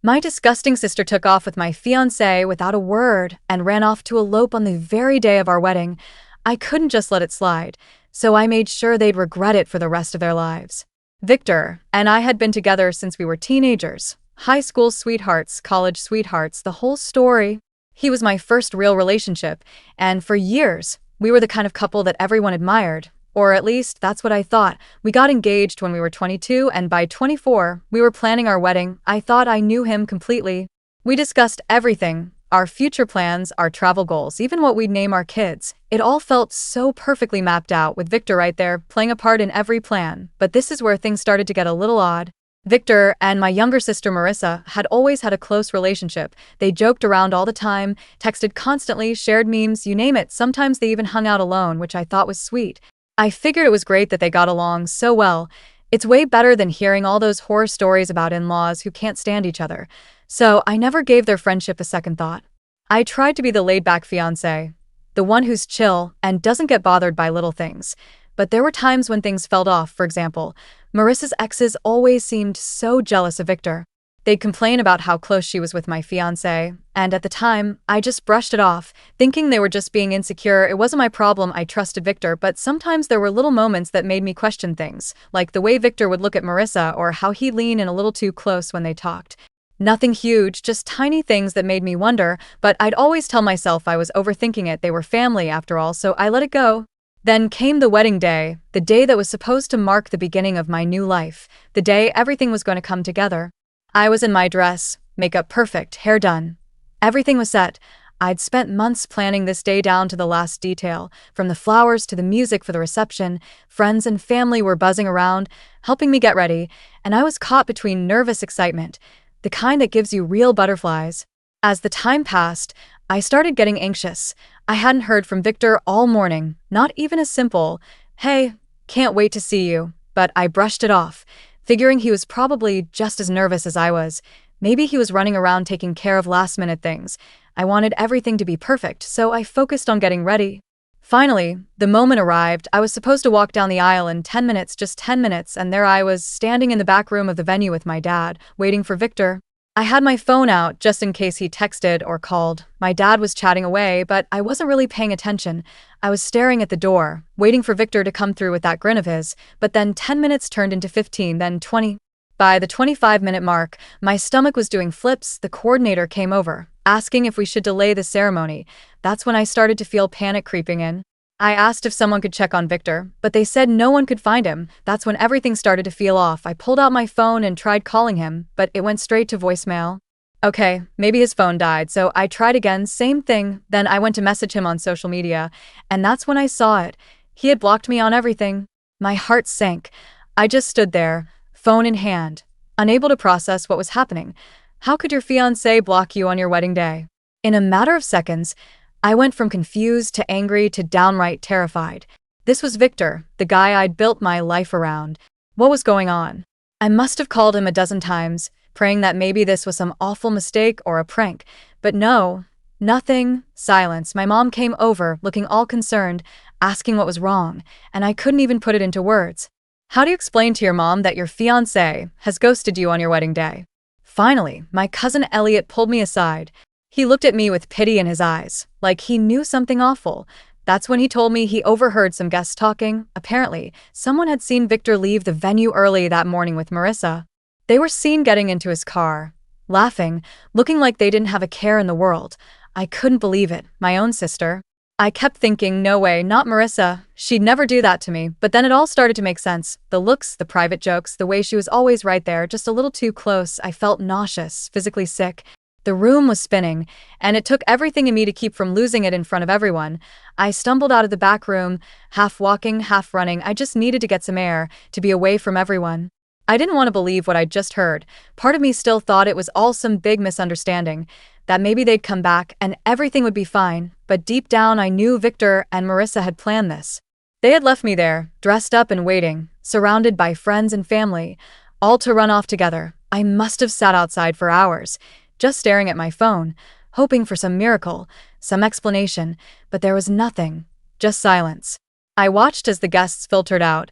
My disgusting sister took off with my fiancé without a word and ran off to elope on the very day of our wedding. I couldn't just let it slide, so I made sure they'd regret it for the rest of their lives. Victor and I had been together since we were teenagers. High school sweethearts, college sweethearts, the whole story. He was my first real relationship, and for years, we were the kind of couple that everyone admired. Or at least, that's what I thought. We got engaged when we were 22, and by 24, we were planning our wedding. I thought I knew him completely. We discussed everything, our future plans, our travel goals, even what we'd name our kids. It all felt so perfectly mapped out, with Victor right there, playing a part in every plan. But this is where things started to get a little odd. Victor and my younger sister Marissa had always had a close relationship. They joked around all the time, texted constantly, shared memes, you name it. Sometimes they even hung out alone, which I thought was sweet. I figured it was great that they got along so well. It's way better than hearing all those horror stories about in-laws who can't stand each other. So I never gave their friendship a second thought. I tried to be the laid-back fiancé, the one who's chill and doesn't get bothered by little things. But there were times when things fell off. For example, Marissa's exes always seemed so jealous of Victor. They'd complain about how close she was with my fiancé, and at the time, I just brushed it off, thinking they were just being insecure. It wasn't my problem. I trusted Victor, but sometimes there were little moments that made me question things, like the way Victor would look at Marissa or how he'd lean in a little too close when they talked. Nothing huge, just tiny things that made me wonder, but I'd always tell myself I was overthinking it. They were family after all, so I let it go. Then came the wedding day, the day that was supposed to mark the beginning of my new life, the day everything was going to come together. I was in my dress, makeup perfect, hair done. Everything was set. I'd spent months planning this day down to the last detail, from the flowers to the music for the reception. Friends and family were buzzing around, helping me get ready, and I was caught between nervous excitement, the kind that gives you real butterflies. As the time passed, I started getting anxious. I hadn't heard from Victor all morning, not even a simple, "Hey, can't wait to see you," but I brushed it off, figuring he was probably just as nervous as I was. Maybe he was running around taking care of last-minute things. I wanted everything to be perfect, so I focused on getting ready. Finally, the moment arrived. I was supposed to walk down the aisle in 10 minutes, just 10 minutes, and there I was, standing in the back room of the venue with my dad, waiting for Victor. I had my phone out just in case he texted or called. My dad was chatting away, but I wasn't really paying attention. I was staring at the door, waiting for Victor to come through with that grin of his, but then 10 minutes turned into 15, then 20. By the 25-minute mark, my stomach was doing flips. The coordinator came over, asking if we should delay the ceremony. That's when I started to feel panic creeping in. I asked if someone could check on Victor, but they said no one could find him. That's when everything started to feel off. I pulled out my phone and tried calling him, but it went straight to voicemail. Okay, maybe his phone died, so I tried again, same thing. Then I went to message him on social media, and that's when I saw it. He had blocked me on everything. My heart sank. I just stood there, phone in hand, unable to process what was happening. How could your fiancé block you on your wedding day? In a matter of seconds, I went from confused to angry to downright terrified. This was Victor, the guy I'd built my life around. What was going on? I must have called him a dozen times, praying that maybe this was some awful mistake or a prank. But no, nothing. Silence. My mom came over, looking all concerned, asking what was wrong, and I couldn't even put it into words. How do you explain to your mom that your fiancé has ghosted you on your wedding day? Finally, my cousin Elliot pulled me aside. He looked at me with pity in his eyes, like he knew something awful. That's when he told me he overheard some guests talking. Apparently, someone had seen Victor leave the venue early that morning with Marissa. They were seen getting into his car, laughing, looking like they didn't have a care in the world. I couldn't believe it, my own sister. I kept thinking, no way, not Marissa. She'd never do that to me. But then it all started to make sense. The looks, the private jokes, the way she was always right there, just a little too close. I felt nauseous, physically sick. The room was spinning, and it took everything in me to keep from losing it in front of everyone. I stumbled out of the back room, half walking, half running. I just needed to get some air, to be away from everyone. I didn't want to believe what I'd just heard. Part of me still thought it was all some big misunderstanding, that maybe they'd come back and everything would be fine. But deep down, I knew Victor and Marissa had planned this. They had left me there, dressed up and waiting, surrounded by friends and family, all to run off together. I must have sat outside for hours, just staring at my phone, hoping for some miracle, some explanation, but there was nothing, just silence. I watched as the guests filtered out,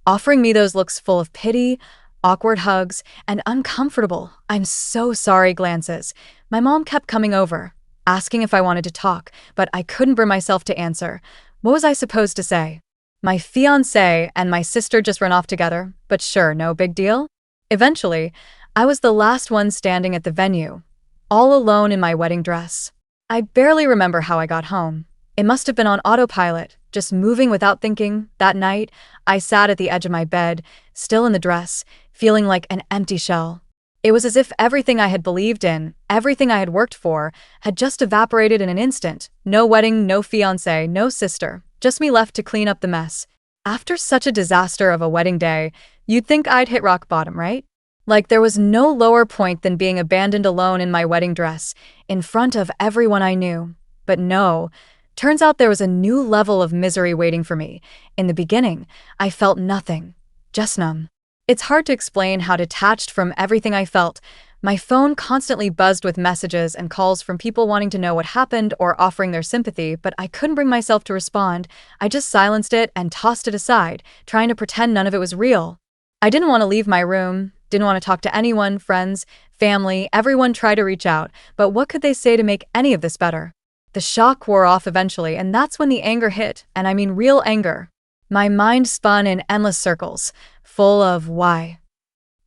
offering me those looks full of pity, awkward hugs, and uncomfortable, "I'm so sorry" glances. My mom kept coming over, asking if I wanted to talk, but I couldn't bring myself to answer. What was I supposed to say? My fiancé and my sister just ran off together, but sure, no big deal. Eventually, I was the last one standing at the venue, all alone in my wedding dress. I barely remember how I got home. It must have been on autopilot, just moving without thinking. That night, I sat at the edge of my bed, still in the dress, feeling like an empty shell. It was as if everything I had believed in, everything I had worked for, had just evaporated in an instant. No wedding, no fiancé, no sister, just me left to clean up the mess. After such a disaster of a wedding day, you'd think I'd hit rock bottom, right? Like there was no lower point than being abandoned alone in my wedding dress, in front of everyone I knew. But no, turns out there was a new level of misery waiting for me. In the beginning, I felt nothing, just numb. It's hard to explain how detached from everything I felt. My phone constantly buzzed with messages and calls from people wanting to know what happened or offering their sympathy, but I couldn't bring myself to respond. I just silenced it and tossed it aside, trying to pretend none of it was real. I didn't want to leave my room, didn't want to talk to anyone, friends, family. Everyone tried to reach out, but what could they say to make any of this better? The shock wore off eventually, and that's when the anger hit, and I mean real anger. My mind spun in endless circles, full of why.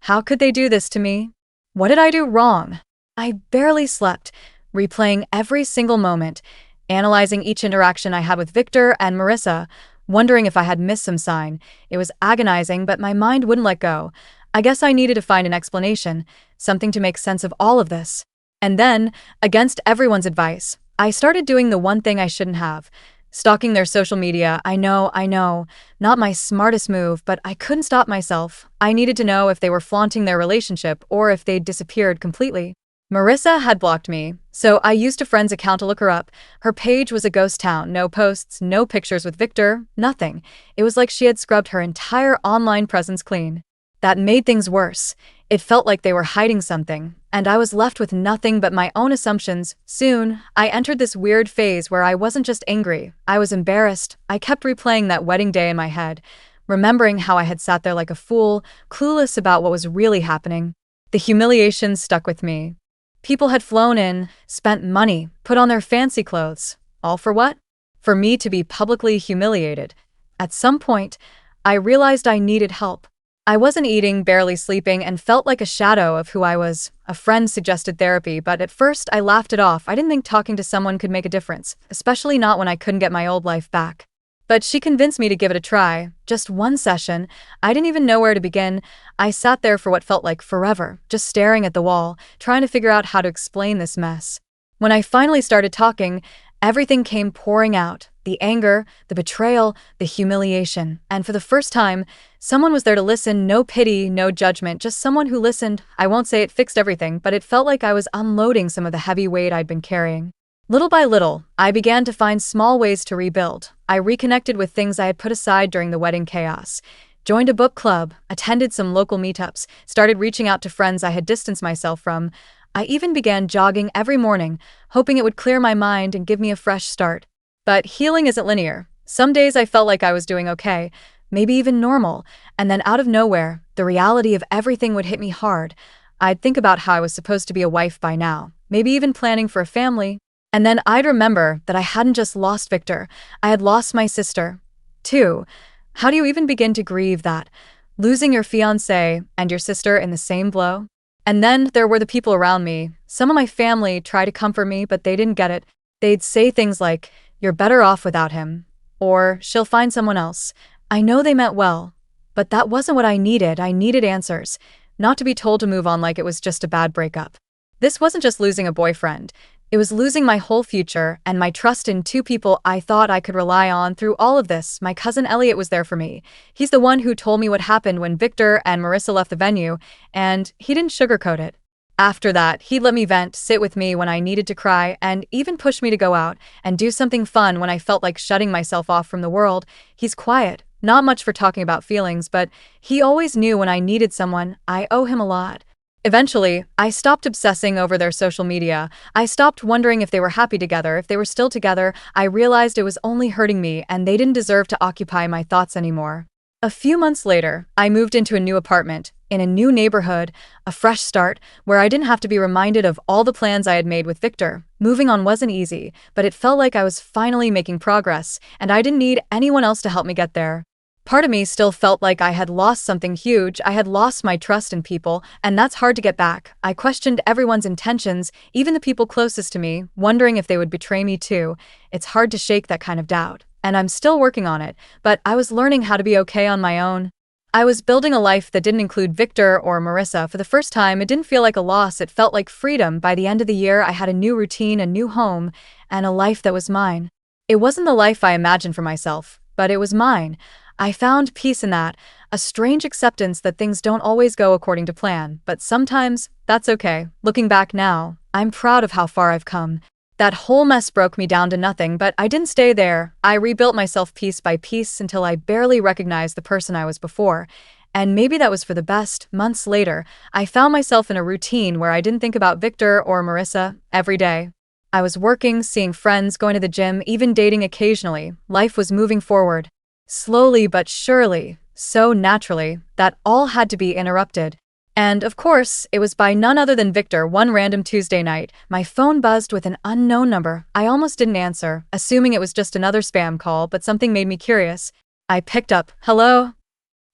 How could they do this to me? What did I do wrong? I barely slept, replaying every single moment, analyzing each interaction I had with Victor and Marissa, wondering if I had missed some sign. It was agonizing, but my mind wouldn't let go. I guess I needed to find an explanation, something to make sense of all of this. And then, against everyone's advice, I started doing the one thing I shouldn't have. Stalking their social media. I know, not my smartest move, but I couldn't stop myself. I needed to know if they were flaunting their relationship or if they'd disappeared completely. Marissa had blocked me, so I used a friend's account to look her up. Her page was a ghost town, no posts, no pictures with Victor, nothing. It was like she had scrubbed her entire online presence clean. That made things worse. It felt like they were hiding something, and I was left with nothing but my own assumptions. Soon, I entered this weird phase where I wasn't just angry, I was embarrassed. I kept replaying that wedding day in my head, remembering how I had sat there like a fool, clueless about what was really happening. The humiliation stuck with me. People had flown in, spent money, put on their fancy clothes. All for what? For me to be publicly humiliated. At some point, I realized I needed help. I wasn't eating, barely sleeping, and felt like a shadow of who I was. A friend suggested therapy, but at first I laughed it off. I didn't think talking to someone could make a difference, especially not when I couldn't get my old life back. But she convinced me to give it a try. Just one session. I didn't even know where to begin. I sat there for what felt like forever, just staring at the wall, trying to figure out how to explain this mess. When I finally started talking, everything came pouring out. The anger, the betrayal, the humiliation. And for the first time, someone was there to listen. No pity, no judgment, just someone who listened. I won't say it fixed everything, but it felt like I was unloading some of the heavy weight I'd been carrying. Little by little, I began to find small ways to rebuild. I reconnected with things I had put aside during the wedding chaos, joined a book club, attended some local meetups, started reaching out to friends I had distanced myself from. I even began jogging every morning, hoping it would clear my mind and give me a fresh start. But healing isn't linear. Some days I felt like I was doing okay, maybe even normal, and then out of nowhere, the reality of everything would hit me hard. I'd think about how I was supposed to be a wife by now, maybe even planning for a family. And then I'd remember that I hadn't just lost Victor, I had lost my sister, too. How do you even begin to grieve that? Losing your fiancé and your sister in the same blow? And then there were the people around me. Some of my family tried to comfort me, but they didn't get it. They'd say things like, "You're better off without him," or "She'll find someone else." I know they meant well, but that wasn't what I needed. I needed answers, not to be told to move on like it was just a bad breakup. This wasn't just losing a boyfriend. It was losing my whole future and my trust in two people I thought I could rely on through all of this. My cousin Elliot was there for me. He's the one who told me what happened when Victor and Marissa left the venue, and he didn't sugarcoat it. After that, he'd let me vent, sit with me when I needed to cry, and even push me to go out and do something fun when I felt like shutting myself off from the world. He's quiet, not much for talking about feelings, but he always knew when I needed someone. I owe him a lot. Eventually, I stopped obsessing over their social media. I stopped wondering if they were happy together, if they were still together. I realized it was only hurting me and they didn't deserve to occupy my thoughts anymore. A few months later, I moved into a new apartment, in a new neighborhood, a fresh start, where I didn't have to be reminded of all the plans I had made with Victor. Moving on wasn't easy, but it felt like I was finally making progress, and I didn't need anyone else to help me get there. Part of me still felt like I had lost something huge. I had lost my trust in people, and that's hard to get back. I questioned everyone's intentions, even the people closest to me, wondering if they would betray me too. It's hard to shake that kind of doubt, and I'm still working on it, but I was learning how to be okay on my own. I was building a life that didn't include Victor or Marissa. For the first time, it didn't feel like a loss, it felt like freedom. By the end of the year, I had a new routine, a new home, and a life that was mine. It wasn't the life I imagined for myself, but it was mine. I found peace in that, a strange acceptance that things don't always go according to plan, but sometimes that's okay. Looking back now, I'm proud of how far I've come. That whole mess broke me down to nothing, but I didn't stay there. I rebuilt myself piece by piece until I barely recognized the person I was before. And maybe that was for the best. Months later, I found myself in a routine where I didn't think about Victor or Marissa every day. I was working, seeing friends, going to the gym, even dating occasionally. Life was moving forward. Slowly but surely, so naturally, that all had to be interrupted. And, of course, it was by none other than Victor. One random Tuesday night, my phone buzzed with an unknown number. I almost didn't answer, assuming it was just another spam call, but something made me curious. I picked up. "Hello?"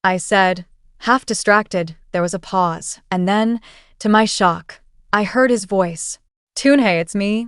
I said, half distracted. There was a pause, and then, to my shock, I heard his voice. "Hey, it's me."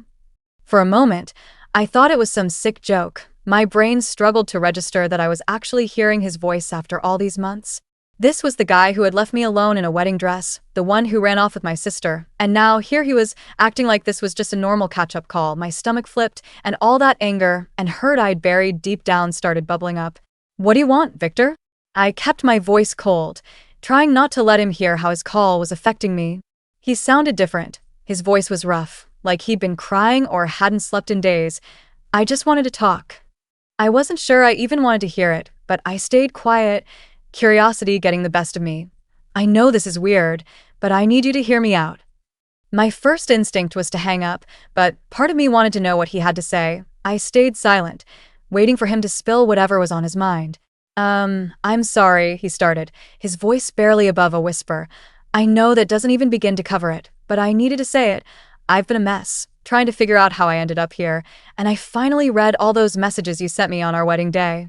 For a moment, I thought it was some sick joke. My brain struggled to register that I was actually hearing his voice after all these months. This was the guy who had left me alone in a wedding dress, the one who ran off with my sister, and now here he was acting like this was just a normal catch-up call. My stomach flipped, and all that anger and hurt I'd buried deep down started bubbling up. "What do you want, Victor?" I kept my voice cold, trying not to let him hear how his call was affecting me. He sounded different. His voice was rough, like he'd been crying or hadn't slept in days. "I just wanted to talk." I wasn't sure I even wanted to hear it, but I stayed quiet, curiosity getting the best of me. "I know this is weird, but I need you to hear me out." My first instinct was to hang up, but part of me wanted to know what he had to say. I stayed silent, waiting for him to spill whatever was on his mind. I'm sorry," he started, his voice barely above a whisper. "I know that doesn't even begin to cover it, but I needed to say it. I've been a mess, trying to figure out how I ended up here, and I finally read all those messages you sent me on our wedding day."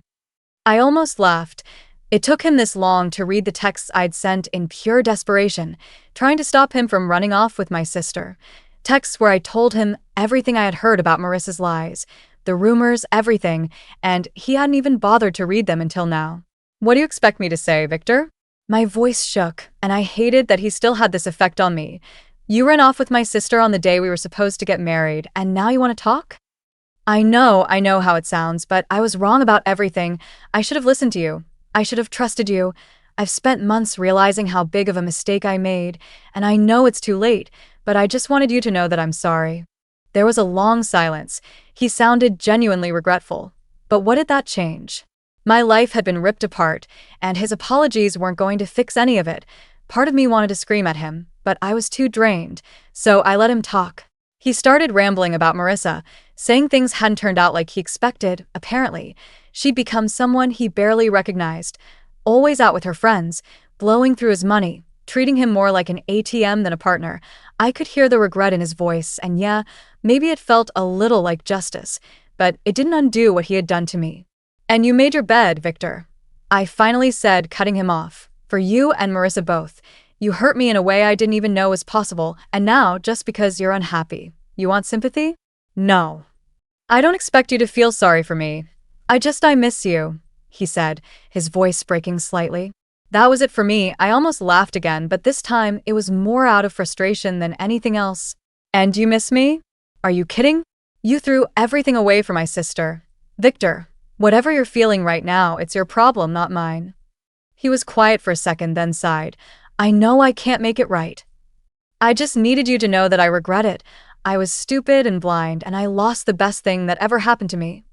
I almost laughed. It took him this long to read the texts I'd sent in pure desperation, trying to stop him from running off with my sister. Texts where I told him everything I had heard about Marissa's lies, the rumors, everything, and he hadn't even bothered to read them until now. "What do you expect me to say, Victor?" My voice shook, and I hated that he still had this effect on me. "You ran off with my sister on the day we were supposed to get married, and now you want to talk?" I know how it sounds, but I was wrong about everything. I should have listened to you. I should have trusted you. I've spent months realizing how big of a mistake I made, and I know it's too late, but I just wanted you to know that I'm sorry." There was a long silence. He sounded genuinely regretful. But what did that change? My life had been ripped apart, and his apologies weren't going to fix any of it. Part of me wanted to scream at him, but I was too drained, so I let him talk. He started rambling about Marissa, saying things hadn't turned out like he expected, apparently. She'd become someone he barely recognized, always out with her friends, blowing through his money, treating him more like an ATM than a partner. I could hear the regret in his voice, and yeah, maybe it felt a little like justice, but it didn't undo what he had done to me. "And you made your bed, Victor," I finally said, cutting him off. "For you and Marissa both. You hurt me in a way I didn't even know was possible, and now, just because you're unhappy, you want sympathy? No. I don't expect you to feel sorry for me. I miss you," he said, his voice breaking slightly. That was it for me. I almost laughed again, but this time it was more out of frustration than anything else. "And you miss me? Are you kidding? You threw everything away for my sister. Victor, whatever you're feeling right now, it's your problem, not mine." He was quiet for a second, then sighed. "I know I can't make it right. I just needed you to know that I regret it. I was stupid and blind, and I lost the best thing that ever happened to me."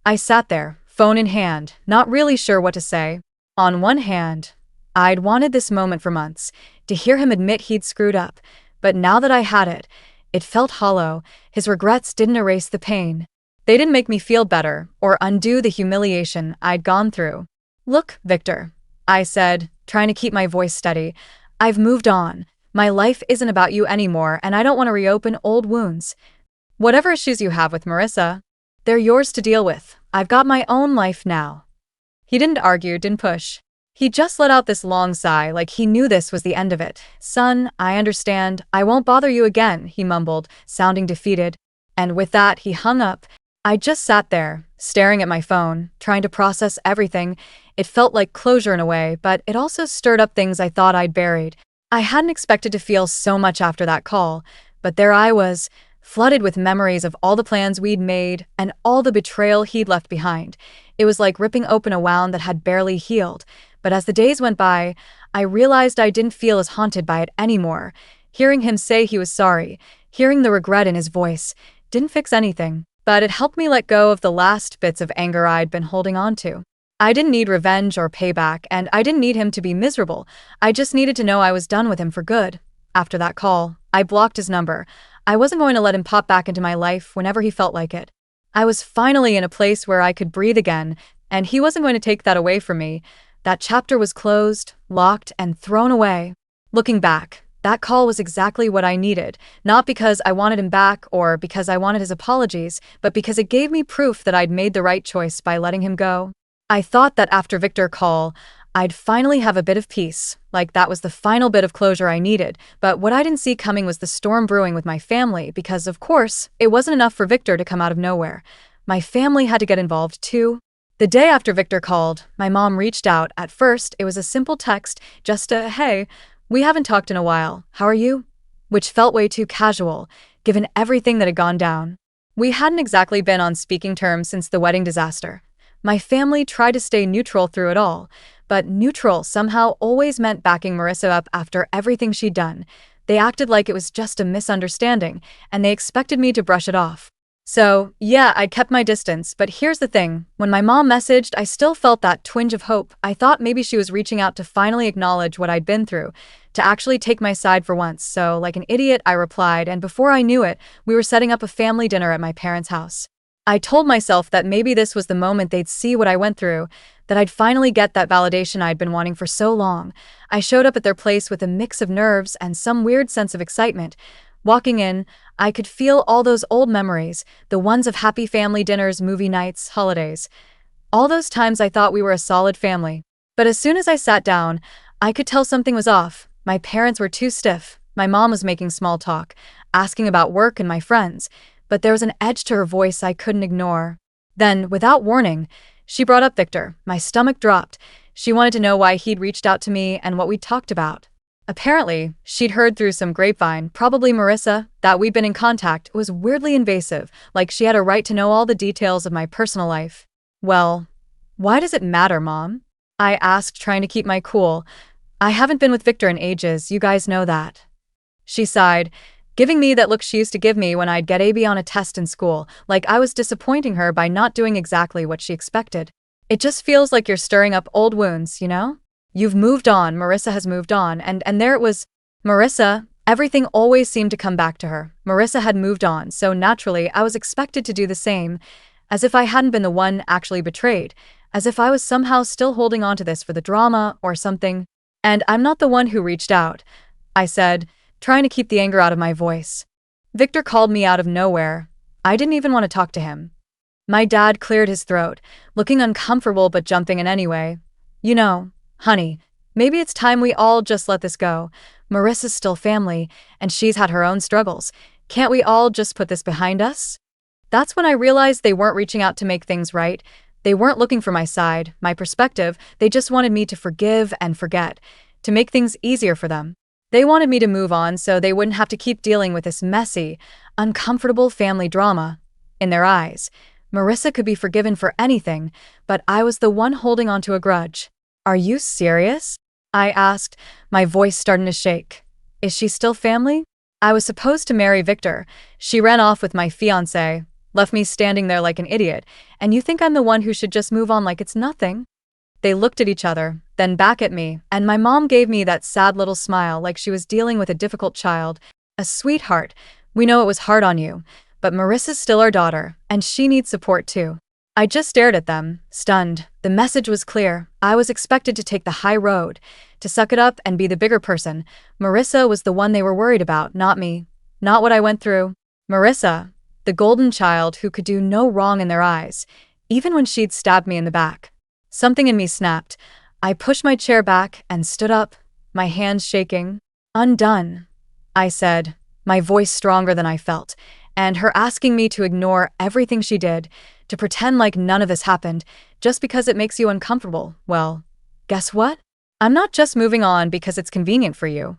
I sat there, phone in hand, not really sure what to say. On one hand, I'd wanted this moment for months, to hear him admit he'd screwed up, but now that I had it, it felt hollow. His regrets didn't erase the pain. They didn't make me feel better or undo the humiliation I'd gone through. Look, Victor, I said, trying to keep my voice steady. I've moved on. My life isn't about you anymore, and I don't want to reopen old wounds. Whatever issues you have with Marissa, they're yours to deal with. I've got my own life now. He didn't argue, didn't push. He just let out this long sigh, like he knew this was the end of it. Son, I understand. I won't bother you again, he mumbled, sounding defeated. And with that, he hung up. I just sat there, staring at my phone, trying to process everything. It felt like closure in a way, but it also stirred up things I thought I'd buried. I hadn't expected to feel so much after that call, but there I was, flooded with memories of all the plans we'd made and all the betrayal he'd left behind. It was like ripping open a wound that had barely healed. But as the days went by, I realized I didn't feel as haunted by it anymore. Hearing him say he was sorry, hearing the regret in his voice, didn't fix anything, but it helped me let go of the last bits of anger I'd been holding on to. I didn't need revenge or payback, and I didn't need him to be miserable. I just needed to know I was done with him for good. After that call, I blocked his number. I wasn't going to let him pop back into my life whenever he felt like it. I was finally in a place where I could breathe again, and he wasn't going to take that away from me. That chapter was closed, locked, and thrown away. Looking back, that call was exactly what I needed, not because I wanted him back or because I wanted his apologies, but because it gave me proof that I'd made the right choice by letting him go. I thought that after Victor's call, I'd finally have a bit of peace, like that was the final bit of closure I needed, but what I didn't see coming was the storm brewing with my family because, of course, it wasn't enough for Victor to come out of nowhere. My family had to get involved too. The day after Victor called, my mom reached out. At first, it was a simple text, just a, "Hey, we haven't talked in a while. How are you?" Which felt way too casual, given everything that had gone down. We hadn't exactly been on speaking terms since the wedding disaster. My family tried to stay neutral through it all, but neutral somehow always meant backing Marissa up after everything she'd done. They acted like it was just a misunderstanding, and they expected me to brush it off. So, yeah, I kept my distance, but here's the thing. When my mom messaged, I still felt that twinge of hope. I thought maybe she was reaching out to finally acknowledge what I'd been through, to actually take my side for once. So, like an idiot, I replied, and before I knew it, we were setting up a family dinner at my parents' house. I told myself that maybe this was the moment they'd see what I went through, that I'd finally get that validation I'd been wanting for so long. I showed up at their place with a mix of nerves and some weird sense of excitement. Walking in, I could feel all those old memories, the ones of happy family dinners, movie nights, holidays. All those times I thought we were a solid family. But as soon as I sat down, I could tell something was off. My parents were too stiff. My mom was making small talk, asking about work and my friends. But there was an edge to her voice I couldn't ignore. Then, without warning, she brought up Victor. My stomach dropped. She wanted to know why he'd reached out to me and what we'd talked about. Apparently, she'd heard through some grapevine, probably Marissa, that we'd been in contact. It was weirdly invasive, like she had a right to know all the details of my personal life. Well, why does it matter, Mom? I asked, trying to keep my cool. I haven't been with Victor in ages, you guys know that. She sighed, giving me that look she used to give me when I'd get a B on a test in school, like I was disappointing her by not doing exactly what she expected. It just feels like you're stirring up old wounds, you know? You've moved on, Marissa has moved on, and there it was. Marissa, everything always seemed to come back to her. Marissa had moved on, so naturally I was expected to do the same, as if I hadn't been the one actually betrayed, as if I was somehow still holding on to this for the drama or something. And I'm not the one who reached out, I said, trying to keep the anger out of my voice. Victor called me out of nowhere. I didn't even want to talk to him. My dad cleared his throat, looking uncomfortable but jumping in anyway. You know, honey, maybe it's time we all just let this go. Marissa's still family, and she's had her own struggles. Can't we all just put this behind us? That's when I realized they weren't reaching out to make things right. They weren't looking for my side, my perspective. They just wanted me to forgive and forget, to make things easier for them. They wanted me to move on so they wouldn't have to keep dealing with this messy, uncomfortable family drama. In their eyes, Marissa could be forgiven for anything, but I was the one holding on to a grudge. Are you serious? I asked, my voice starting to shake. Is she still family? I was supposed to marry Victor. She ran off with my fiancé, left me standing there like an idiot, and you think I'm the one who should just move on like it's nothing? They looked at each other, then back at me, and my mom gave me that sad little smile like she was dealing with a difficult child. A sweetheart. We know it was hard on you, but Marissa's still our daughter, and she needs support too. I just stared at them, stunned. The message was clear. I was expected to take the high road, to suck it up and be the bigger person. Marissa was the one they were worried about, not me. Not what I went through. Marissa, the golden child who could do no wrong in their eyes, even when she'd stabbed me in the back. Something in me snapped. I pushed my chair back and stood up, my hands shaking. Undone, I said, my voice stronger than I felt, and her asking me to ignore everything she did, to pretend like none of this happened, just because it makes you uncomfortable. Well, guess what? I'm not just moving on because it's convenient for you.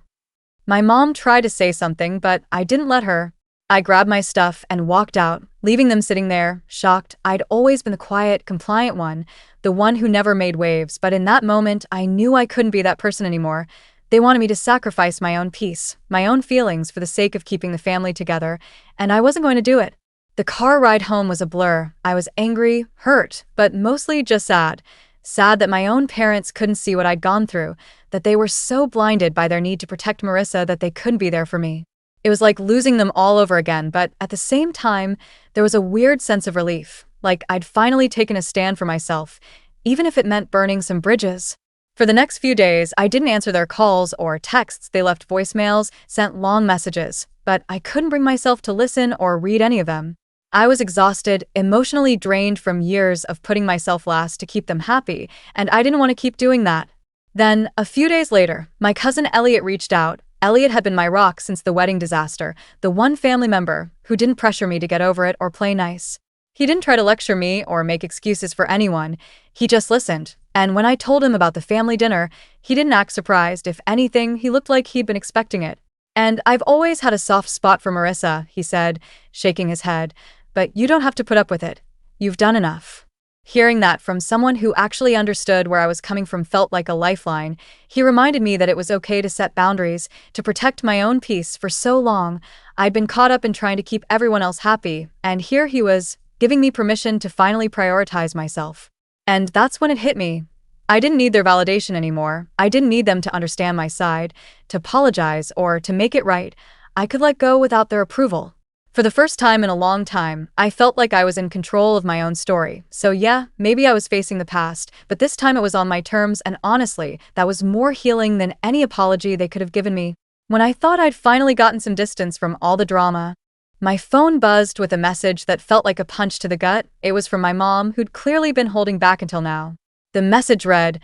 My mom tried to say something, but I didn't let her. I grabbed my stuff and walked out, leaving them sitting there, shocked. I'd always been the quiet, compliant one, the one who never made waves, but in that moment, I knew I couldn't be that person anymore. They wanted me to sacrifice my own peace, my own feelings for the sake of keeping the family together, and I wasn't going to do it. The car ride home was a blur. I was angry, hurt, but mostly just sad. Sad that my own parents couldn't see what I'd gone through, that they were so blinded by their need to protect Marissa that they couldn't be there for me. It was like losing them all over again, but at the same time, there was a weird sense of relief, like I'd finally taken a stand for myself, even if it meant burning some bridges. For the next few days, I didn't answer their calls or texts. They left voicemails, sent long messages, but I couldn't bring myself to listen or read any of them. I was exhausted, emotionally drained from years of putting myself last to keep them happy, and I didn't want to keep doing that. Then, a few days later, my cousin Elliot reached out. Elliot had been my rock since the wedding disaster, the one family member who didn't pressure me to get over it or play nice. He didn't try to lecture me or make excuses for anyone. He just listened, and when I told him about the family dinner, he didn't act surprised. If anything, he looked like he'd been expecting it. "And I've always had a soft spot for Marissa," he said, shaking his head, "but you don't have to put up with it. You've done enough." Hearing that from someone who actually understood where I was coming from felt like a lifeline. He reminded me that it was okay to set boundaries, to protect my own peace. For so long, I'd been caught up in trying to keep everyone else happy, and here he was, giving me permission to finally prioritize myself. And that's when it hit me. I didn't need their validation anymore. I didn't need them to understand my side, to apologize, or to make it right. I could let go without their approval. For the first time in a long time, I felt like I was in control of my own story. So yeah, maybe I was facing the past, but this time it was on my terms, and honestly, that was more healing than any apology they could have given me. When I thought I'd finally gotten some distance from all the drama, my phone buzzed with a message that felt like a punch to the gut. It was from my mom, who'd clearly been holding back until now. The message read,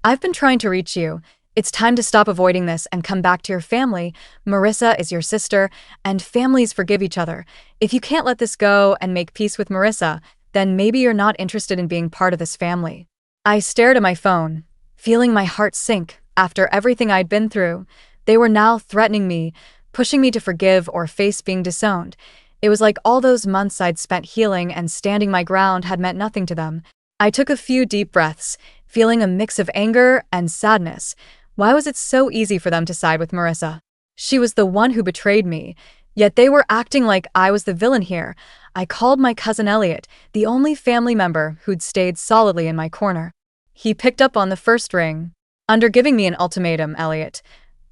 "I've been trying to reach you. It's time to stop avoiding this and come back to your family. Marissa is your sister, and families forgive each other. If you can't let this go and make peace with Marissa, then maybe you're not interested in being part of this family." I stared at my phone, feeling my heart sink. After everything I'd been through, they were now threatening me, pushing me to forgive or face being disowned. It was like all those months I'd spent healing and standing my ground had meant nothing to them. I took a few deep breaths, feeling a mix of anger and sadness. Why was it so easy for them to side with Marissa? She was the one who betrayed me, yet they were acting like I was the villain here. I called my cousin Elliot, the only family member who'd stayed solidly in my corner. He picked up on the first ring. "Under giving me an ultimatum, Elliot,"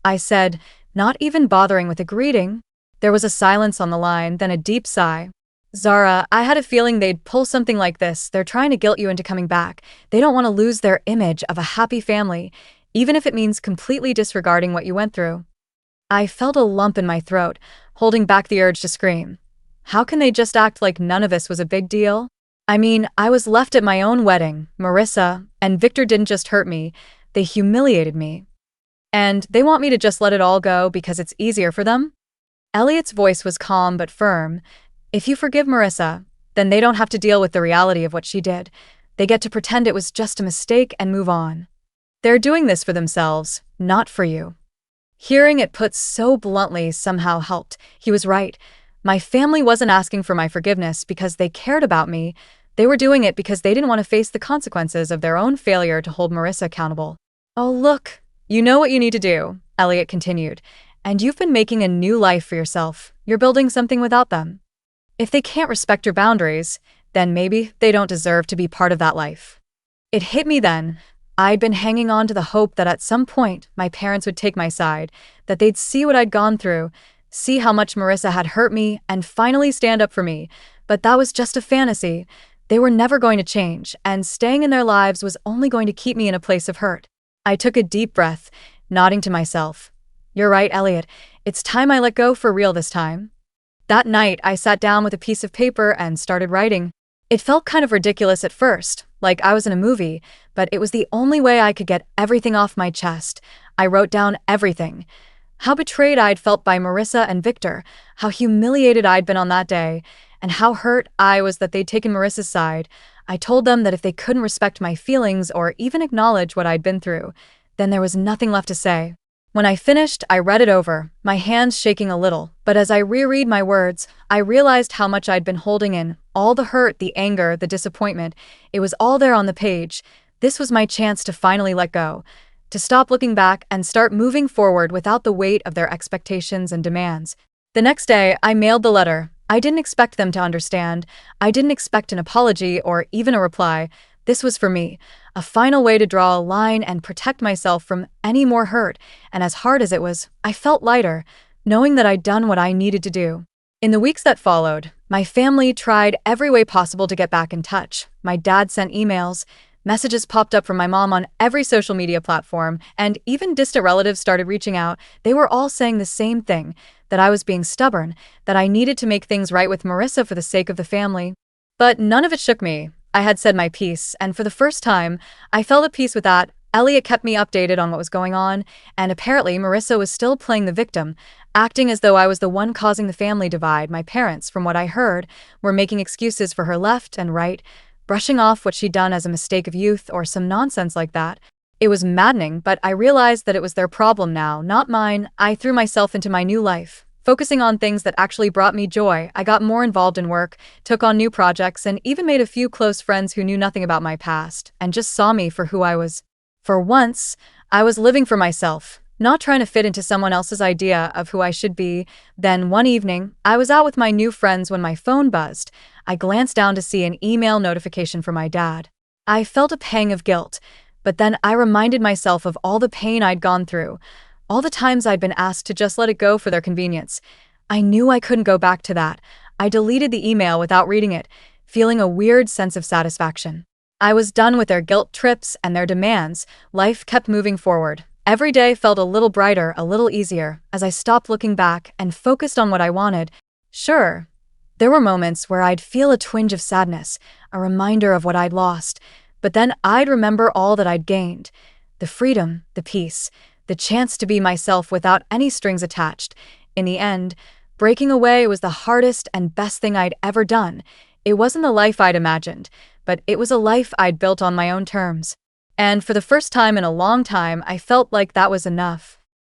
I said, not even bothering with a greeting. There was a silence on the line, then a deep sigh. "Zara, I had a feeling they'd pull something like this. They're trying to guilt you into coming back. They don't want to lose their image of a happy family, even if it means completely disregarding what you went through." I felt a lump in my throat, holding back the urge to scream. How can they just act like none of this was a big deal? I mean, I was left at my own wedding. Marissa and Victor didn't just hurt me, they humiliated me. And they want me to just let it all go because it's easier for them? Elliot's voice was calm but firm. "If you forgive Marissa, then they don't have to deal with the reality of what she did. They get to pretend it was just a mistake and move on. They're doing this for themselves, not for you." Hearing it put so bluntly somehow helped. He was right. My family wasn't asking for my forgiveness because they cared about me. They were doing it because they didn't want to face the consequences of their own failure to hold Marissa accountable. "Oh, look, you know what you need to do," Elliot continued, "and you've been making a new life for yourself. You're building something without them. If they can't respect your boundaries, then maybe they don't deserve to be part of that life." It hit me then. I'd been hanging on to the hope that at some point my parents would take my side, that they'd see what I'd gone through, see how much Marissa had hurt me, and finally stand up for me. But that was just a fantasy. They were never going to change, and staying in their lives was only going to keep me in a place of hurt. I took a deep breath, nodding to myself. You're right, Elliot. It's time I let go for real this time. That night, I sat down with a piece of paper and started writing. It felt kind of ridiculous at first, like I was in a movie, but it was the only way I could get everything off my chest. I wrote down everything. How betrayed I'd felt by Marissa and Victor, how humiliated I'd been on that day, and how hurt I was that they'd taken Marissa's side. I told them that if they couldn't respect my feelings or even acknowledge what I'd been through, then there was nothing left to say. When I finished, I read it over, my hands shaking a little, but as I reread my words, I realized how much I'd been holding in, all the hurt, the anger, the disappointment. It was all there on the page. This was my chance to finally let go, to stop looking back and start moving forward without the weight of their expectations and demands. The next day, I mailed the letter. I didn't expect them to understand. I didn't expect an apology or even a reply. This was for me, a final way to draw a line and protect myself from any more hurt, and as hard as it was, I felt lighter, knowing that I'd done what I needed to do. In the weeks that followed, my family tried every way possible to get back in touch. My dad sent emails, messages popped up from my mom on every social media platform, and even distant relatives started reaching out. They were all saying the same thing, that I was being stubborn, that I needed to make things right with Marissa for the sake of the family. But none of it shook me. I had said my piece, and for the first time, I felt at peace with that. Elliot kept me updated on what was going on, and apparently Marissa was still playing the victim, acting as though I was the one causing the family divide. My parents, from what I heard, were making excuses for her left and right, brushing off what she'd done as a mistake of youth or some nonsense like that. It was maddening, but I realized that it was their problem now, not mine. I threw myself into my new life, focusing on things that actually brought me joy. I got more involved in work, took on new projects, and even made a few close friends who knew nothing about my past and just saw me for who I was. For once, I was living for myself, not trying to fit into someone else's idea of who I should be. Then one evening, I was out with my new friends when my phone buzzed. I glanced down to see an email notification from my dad. I felt a pang of guilt, but then I reminded myself of all the pain I'd gone through, all the times I'd been asked to just let it go for their convenience. I knew I couldn't go back to that. I deleted the email without reading it, feeling a weird sense of satisfaction. I was done with their guilt trips and their demands. Life kept moving forward. Every day felt a little brighter, a little easier, as I stopped looking back and focused on what I wanted. Sure, there were moments where I'd feel a twinge of sadness, a reminder of what I'd lost, but then I'd remember all that I'd gained. The freedom, the peace, the chance to be myself without any strings attached. In the end, breaking away was the hardest and best thing I'd ever done. It wasn't the life I'd imagined, but it was a life I'd built on my own terms. And for the first time in a long time, I felt like that was enough.